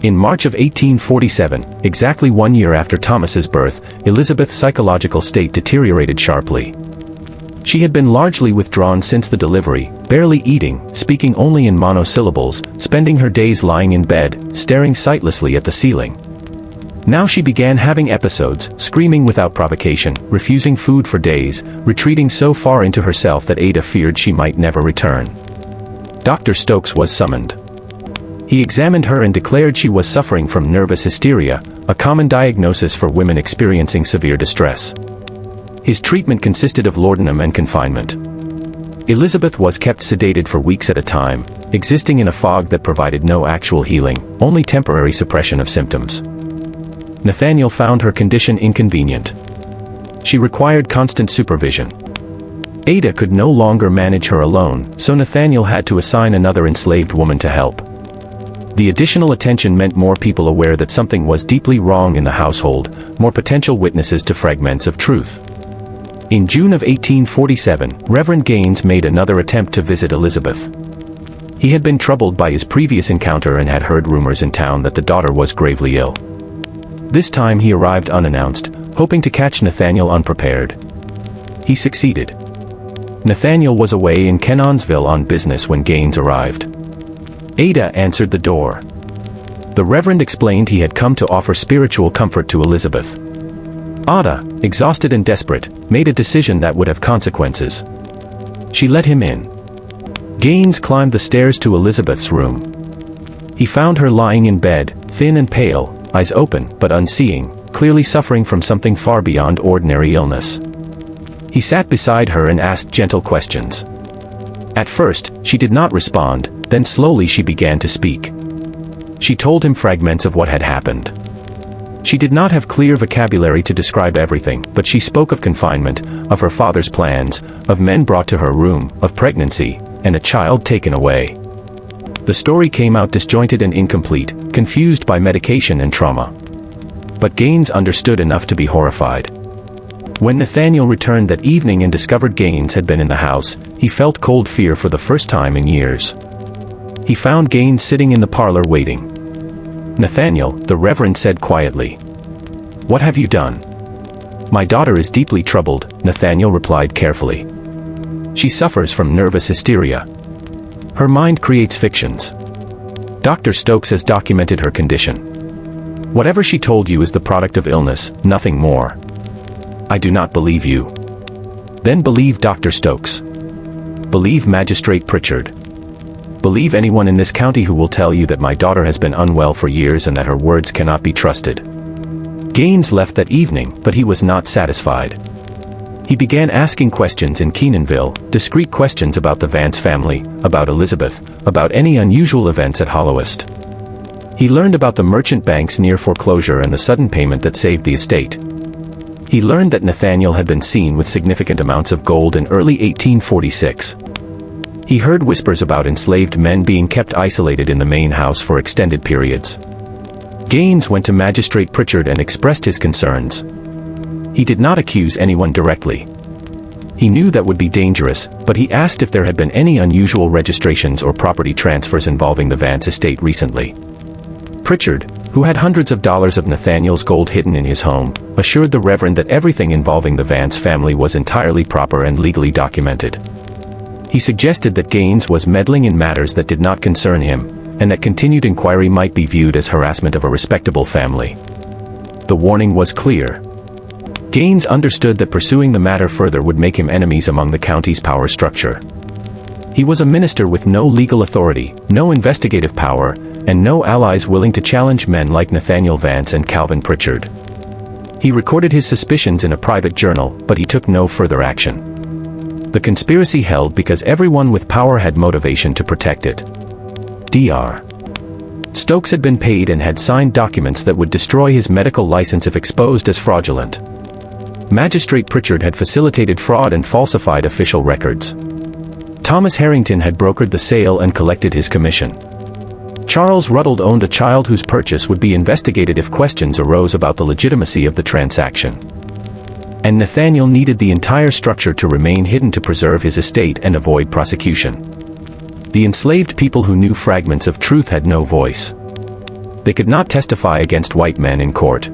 In March of 1847, exactly 1 year after Thomas's birth, Elizabeth's psychological state deteriorated sharply. She had been largely withdrawn since the delivery, barely eating, speaking only in monosyllables, spending her days lying in bed, staring sightlessly at the ceiling. Now she began having episodes, screaming without provocation, refusing food for days, retreating so far into herself that Ada feared she might never return. Dr. Stokes was summoned. He examined her and declared she was suffering from nervous hysteria, a common diagnosis for women experiencing severe distress. His treatment consisted of laudanum and confinement. Elizabeth was kept sedated for weeks at a time, existing in a fog that provided no actual healing, only temporary suppression of symptoms. Nathaniel found her condition inconvenient. She required constant supervision. Ada could no longer manage her alone, so Nathaniel had to assign another enslaved woman to help. The additional attention meant more people aware that something was deeply wrong in the household, more potential witnesses to fragments of truth. In June of 1847, Reverend Gaines made another attempt to visit Elizabeth. He had been troubled by his previous encounter and had heard rumors in town that the daughter was gravely ill. This time he arrived unannounced, hoping to catch Nathaniel unprepared. He succeeded. Nathaniel was away in Kenonsville on business when Gaines arrived. Ada answered the door. The Reverend explained he had come to offer spiritual comfort to Elizabeth. Ada, exhausted and desperate, made a decision that would have consequences. She let him in. Gaines climbed the stairs to Elizabeth's room. He found her lying in bed, thin and pale, eyes open but unseeing, clearly suffering from something far beyond ordinary illness. He sat beside her and asked gentle questions. At first, she did not respond, then slowly she began to speak. She told him fragments of what had happened. She did not have clear vocabulary to describe everything, but she spoke of confinement, of her father's plans, of men brought to her room, of pregnancy, and a child taken away. The story came out disjointed and incomplete, confused by medication and trauma. But Gaines understood enough to be horrified. When Nathaniel returned that evening and discovered Gaines had been in the house, he felt cold fear for the first time in years. He found Gaines sitting in the parlor waiting. "Nathaniel," the Reverend said quietly. "What have you done?" "My daughter is deeply troubled," Nathaniel replied carefully. "She suffers from nervous hysteria. Her mind creates fictions. Dr. Stokes has documented her condition. Whatever she told you is the product of illness, nothing more." "I do not believe you." "Then believe Dr. Stokes. Believe Magistrate Pritchard. Believe anyone in this county who will tell you that my daughter has been unwell for years and that her words cannot be trusted." Gaines left that evening, but he was not satisfied. He began asking questions in Keenanville, discreet questions about the Vance family, about Elizabeth, about any unusual events at Hollowest. He learned about the merchant bank's near foreclosure and the sudden payment that saved the estate. He learned that Nathaniel had been seen with significant amounts of gold in early 1846. He heard whispers about enslaved men being kept isolated in the main house for extended periods. Gaines went to Magistrate Pritchard and expressed his concerns. He did not accuse anyone directly. He knew that would be dangerous, but he asked if there had been any unusual registrations or property transfers involving the Vance estate recently. Pritchard, who had hundreds of dollars of Nathaniel's gold hidden in his home, assured the Reverend that everything involving the Vance family was entirely proper and legally documented. He suggested that Gaines was meddling in matters that did not concern him, and that continued inquiry might be viewed as harassment of a respectable family. The warning was clear. Gaines understood that pursuing the matter further would make him enemies among the county's power structure. He was a minister with no legal authority, no investigative power, and no allies willing to challenge men like Nathaniel Vance and Calvin Pritchard. He recorded his suspicions in a private journal, but he took no further action. The conspiracy held because everyone with power had motivation to protect it. Dr. Stokes had been paid and had signed documents that would destroy his medical license if exposed as fraudulent. Magistrate Pritchard had facilitated fraud and falsified official records. Thomas Harrington had brokered the sale and collected his commission. Charles Ruddle owned a child whose purchase would be investigated if questions arose about the legitimacy of the transaction. And Nathaniel needed the entire structure to remain hidden to preserve his estate and avoid prosecution. The enslaved people who knew fragments of truth had no voice. They could not testify against white men in court.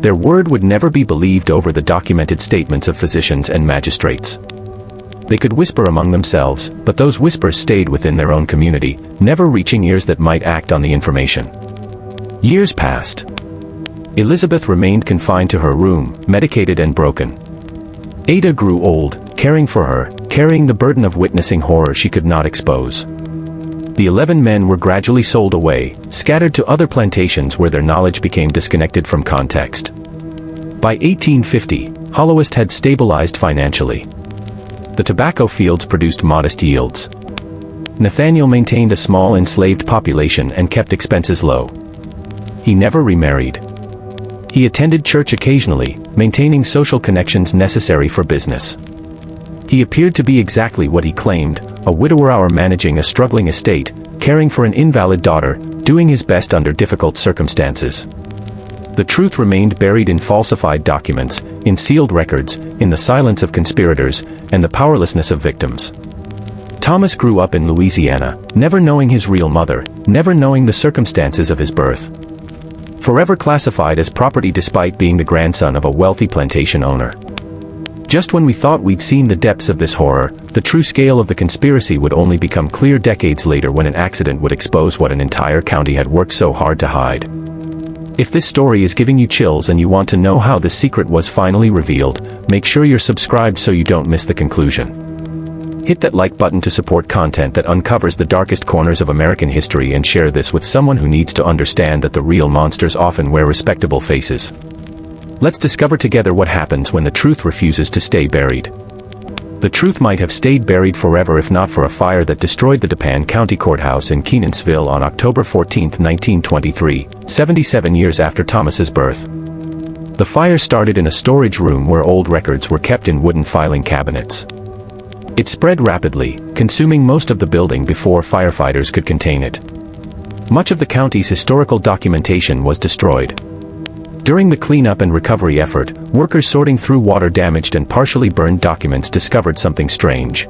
Their word would never be believed over the documented statements of physicians and magistrates. They could whisper among themselves, but those whispers stayed within their own community, never reaching ears that might act on the information. Years passed. Elizabeth remained confined to her room, medicated and broken. Ada grew old, caring for her, carrying the burden of witnessing horror she could not expose. The 11 men were gradually sold away, scattered to other plantations where their knowledge became disconnected from context. By 1850, Hollowest had stabilized financially. The tobacco fields produced modest yields. Nathaniel maintained a small enslaved population and kept expenses low. He never remarried. He attended church occasionally, maintaining social connections necessary for business. He appeared to be exactly what he claimed, a widower managing a struggling estate, caring for an invalid daughter, doing his best under difficult circumstances. The truth remained buried in falsified documents, in sealed records, in the silence of conspirators, and the powerlessness of victims. Thomas grew up in Louisiana, never knowing his real mother, never knowing the circumstances of his birth. Forever classified as property despite being the grandson of a wealthy plantation owner. Just when we thought we'd seen the depths of this horror, the true scale of the conspiracy would only become clear decades later when an accident would expose what an entire county had worked so hard to hide. If this story is giving you chills and you want to know how this secret was finally revealed, make sure you're subscribed so you don't miss the conclusion. Hit that like button to support content that uncovers the darkest corners of American history, and share this with someone who needs to understand that the real monsters often wear respectable faces. Let's discover together what happens when the truth refuses to stay buried. The truth might have stayed buried forever if not for a fire that destroyed the DePan County Courthouse in Kenansville on October 14, 1923, 77 years after Thomas's birth. The fire started in a storage room where old records were kept in wooden filing cabinets. It spread rapidly, consuming most of the building before firefighters could contain it. Much of the county's historical documentation was destroyed. During the cleanup and recovery effort, workers sorting through water-damaged and partially burned documents discovered something strange.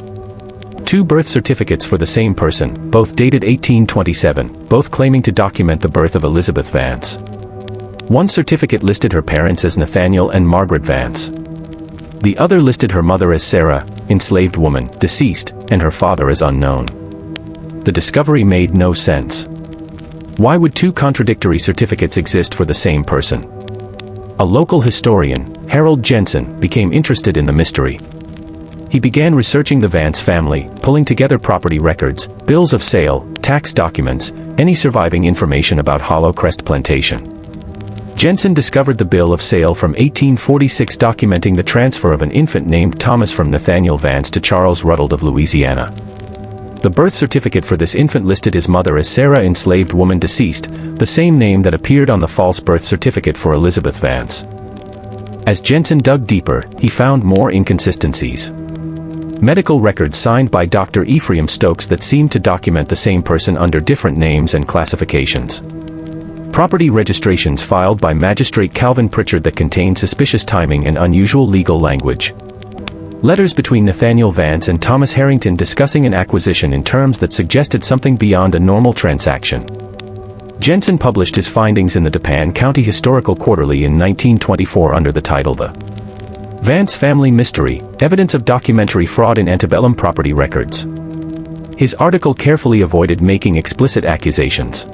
2 birth certificates for the same person, both dated 1827, both claiming to document the birth of Elizabeth Vance. One certificate listed her parents as Nathaniel and Margaret Vance. The other listed her mother as Sarah, enslaved woman, deceased, and her father as unknown. The discovery made no sense. Why would 2 contradictory certificates exist for the same person? A local historian, Harold Jensen, became interested in the mystery. He began researching the Vance family, pulling together property records, bills of sale, tax documents, any surviving information about Hollow Crest Plantation. Jensen discovered the bill of sale from 1846 documenting the transfer of an infant named Thomas from Nathaniel Vance to Charles Ruddle of Louisiana. The birth certificate for this infant listed his mother as Sarah, enslaved woman, deceased, the same name that appeared on the false birth certificate for Elizabeth Vance. As Jensen dug deeper, he found more inconsistencies. Medical records signed by Dr. Ephraim Stokes that seemed to document the same person under different names and classifications. Property registrations filed by Magistrate Calvin Pritchard that contained suspicious timing and unusual legal language. Letters between Nathaniel Vance and Thomas Harrington discussing an acquisition in terms that suggested something beyond a normal transaction. Jensen published his findings in the DuPage County Historical Quarterly in 1924 under the title The Vance Family Mystery, Evidence of Documentary Fraud in Antebellum Property Records. His article carefully avoided making explicit accusations.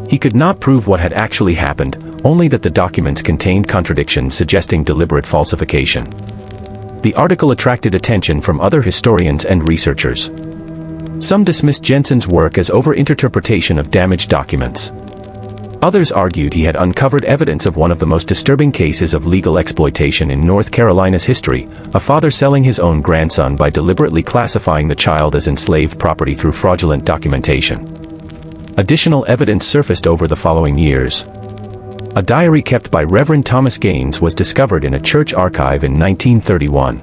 He could not prove what had actually happened, only that the documents contained contradictions suggesting deliberate falsification. The article attracted attention from other historians and researchers. Some dismissed Jensen's work as over-interpretation of damaged documents. Others argued he had uncovered evidence of one of the most disturbing cases of legal exploitation in North Carolina's history, a father selling his own grandson by deliberately classifying the child as enslaved property through fraudulent documentation. Additional evidence surfaced over the following years. A diary kept by Reverend Thomas Gaines was discovered in a church archive in 1931.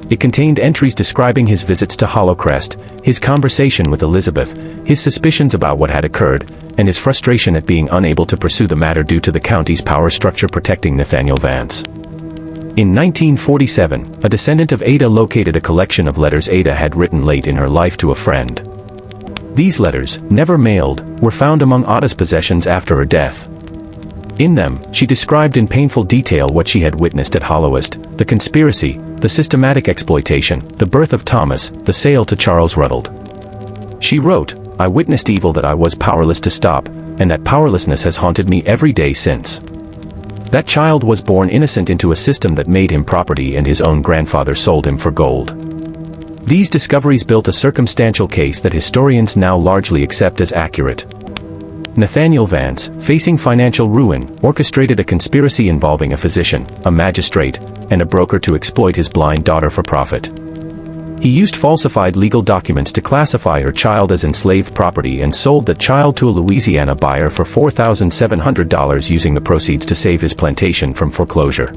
It contained entries describing his visits to Hollow Crest, his conversation with Elizabeth, his suspicions about what had occurred, and his frustration at being unable to pursue the matter due to the county's power structure protecting Nathaniel Vance. In 1947, a descendant of Ada located a collection of letters Ada had written late in her life to a friend. These letters, never mailed, were found among Ada's possessions after her death. In them, she described in painful detail what she had witnessed at Hollowest, the conspiracy, the systematic exploitation, the birth of Thomas, the sale to Charles Ruddle. She wrote, "I witnessed evil that I was powerless to stop, and that powerlessness has haunted me every day since. That child was born innocent into a system that made him property, and his own grandfather sold him for gold." These discoveries built a circumstantial case that historians now largely accept as accurate. Nathaniel Vance, facing financial ruin, orchestrated a conspiracy involving a physician, a magistrate, and a broker to exploit his blind daughter for profit. He used falsified legal documents to classify her child as enslaved property and sold the child to a Louisiana buyer for $4,700 using the proceeds to save his plantation from foreclosure.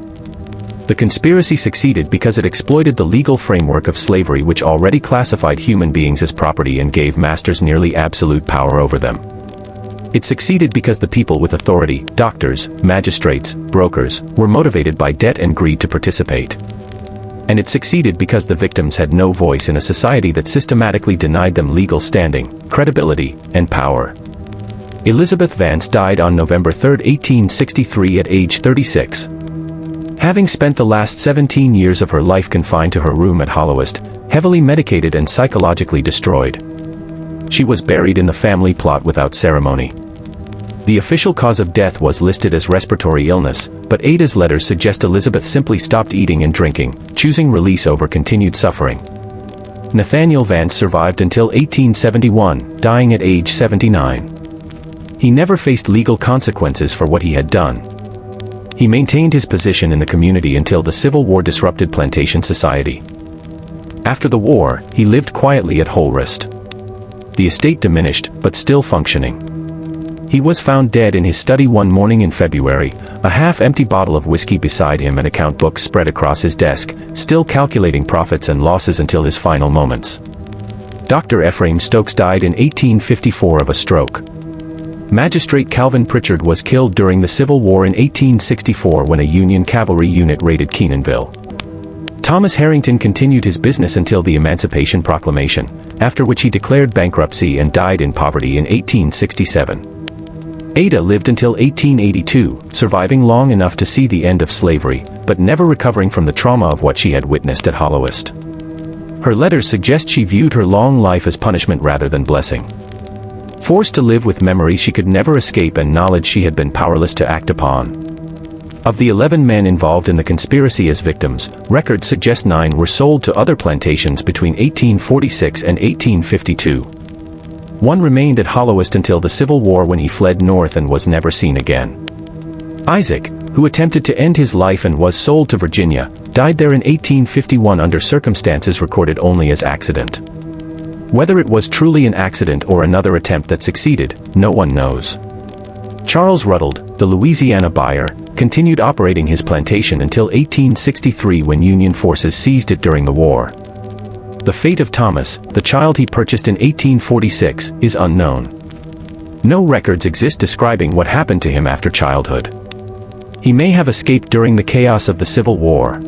The conspiracy succeeded because it exploited the legal framework of slavery, which already classified human beings as property and gave masters nearly absolute power over them. It succeeded because the people with authority, doctors, magistrates, brokers, were motivated by debt and greed to participate. And it succeeded because the victims had no voice in a society that systematically denied them legal standing, credibility, and power. Elizabeth Vance died on November 3, 1863 at age 36. Having spent the last 17 years of her life confined to her room at Hollowest, heavily medicated and psychologically destroyed. She was buried in the family plot without ceremony. The official cause of death was listed as respiratory illness, but Ada's letters suggest Elizabeth simply stopped eating and drinking, choosing release over continued suffering. Nathaniel Vance survived until 1871, dying at age 79. He never faced legal consequences for what he had done. He maintained his position in the community until the Civil War disrupted plantation society. After the war, he lived quietly at Holrest. The estate diminished, but still functioning. He was found dead in his study one morning in February, a half-empty bottle of whiskey beside him and account books spread across his desk, still calculating profits and losses until his final moments. Dr. Ephraim Stokes died in 1854 of a stroke. Magistrate Calvin Pritchard was killed during the Civil War in 1864 when a Union cavalry unit raided Keenanville. Thomas Harrington continued his business until the Emancipation Proclamation, after which he declared bankruptcy and died in poverty in 1867. Ada lived until 1882, surviving long enough to see the end of slavery, but never recovering from the trauma of what she had witnessed at Holoist. Her letters suggest she viewed her long life as punishment rather than blessing. Forced to live with memory she could never escape and knowledge she had been powerless to act upon. Of the 11 men involved in the conspiracy as victims, records suggest 9 were sold to other plantations between 1846 and 1852. One remained at Holoist until the Civil War when he fled north and was never seen again. Isaac, who attempted to end his life and was sold to Virginia, died there in 1851 under circumstances recorded only as accident. Whether it was truly an accident or another attempt that succeeded, no one knows. Charles Rutland, the Louisiana buyer, continued operating his plantation until 1863 when Union forces seized it during the war. The fate of Thomas, the child he purchased in 1846, is unknown. No records exist describing what happened to him after childhood. He may have escaped during the chaos of the Civil War.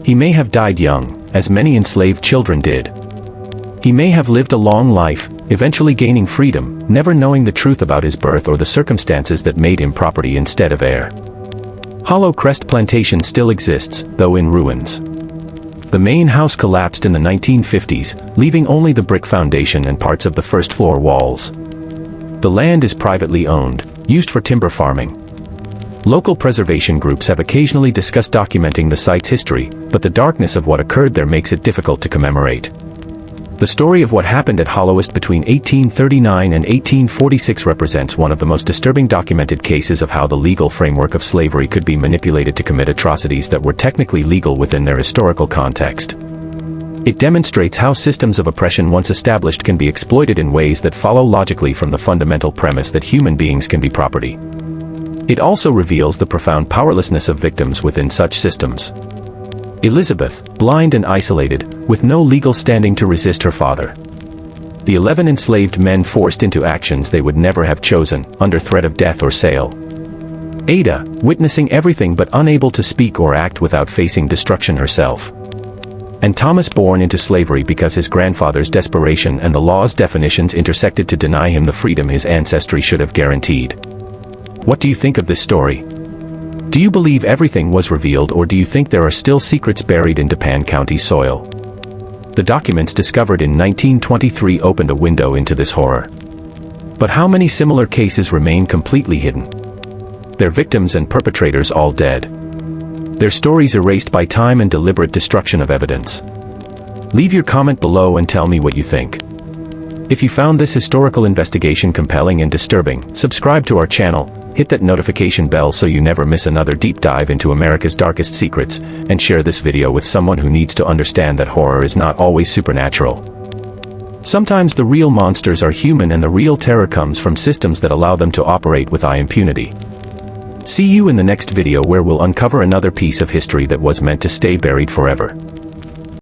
He may have died young, as many enslaved children did. He may have lived a long life, eventually gaining freedom, never knowing the truth about his birth or the circumstances that made him property instead of heir. Hollow Crest Plantation still exists, though in ruins. The main house collapsed in the 1950s, leaving only the brick foundation and parts of the first floor walls. The land is privately owned, used for timber farming. Local preservation groups have occasionally discussed documenting the site's history, but the darkness of what occurred there makes it difficult to commemorate. The story of what happened at Holoist between 1839 and 1846 represents one of the most disturbing documented cases of how the legal framework of slavery could be manipulated to commit atrocities that were technically legal within their historical context. It demonstrates how systems of oppression once established can be exploited in ways that follow logically from the fundamental premise that human beings can be property. It also reveals the profound powerlessness of victims within such systems. Elizabeth, blind and isolated, with no legal standing to resist her father. The 11 enslaved men forced into actions they would never have chosen, under threat of death or sale. Ada, witnessing everything but unable to speak or act without facing destruction herself. And Thomas, born into slavery because his grandfather's desperation and the law's definitions intersected to deny him the freedom his ancestry should have guaranteed. What do you think of this story? Do you believe everything was revealed, or do you think there are still secrets buried in DePan County soil? The documents discovered in 1923 opened a window into this horror. But how many similar cases remain completely hidden? Their victims and perpetrators all dead. Their stories erased by time and deliberate destruction of evidence. Leave your comment below and tell me what you think. If you found this historical investigation compelling and disturbing, subscribe to our channel, hit that notification bell so you never miss another deep dive into America's darkest secrets, and share this video with someone who needs to understand that horror is not always supernatural. Sometimes the real monsters are human, and the real terror comes from systems that allow them to operate with impunity. See you in the next video, where we'll uncover another piece of history that was meant to stay buried forever.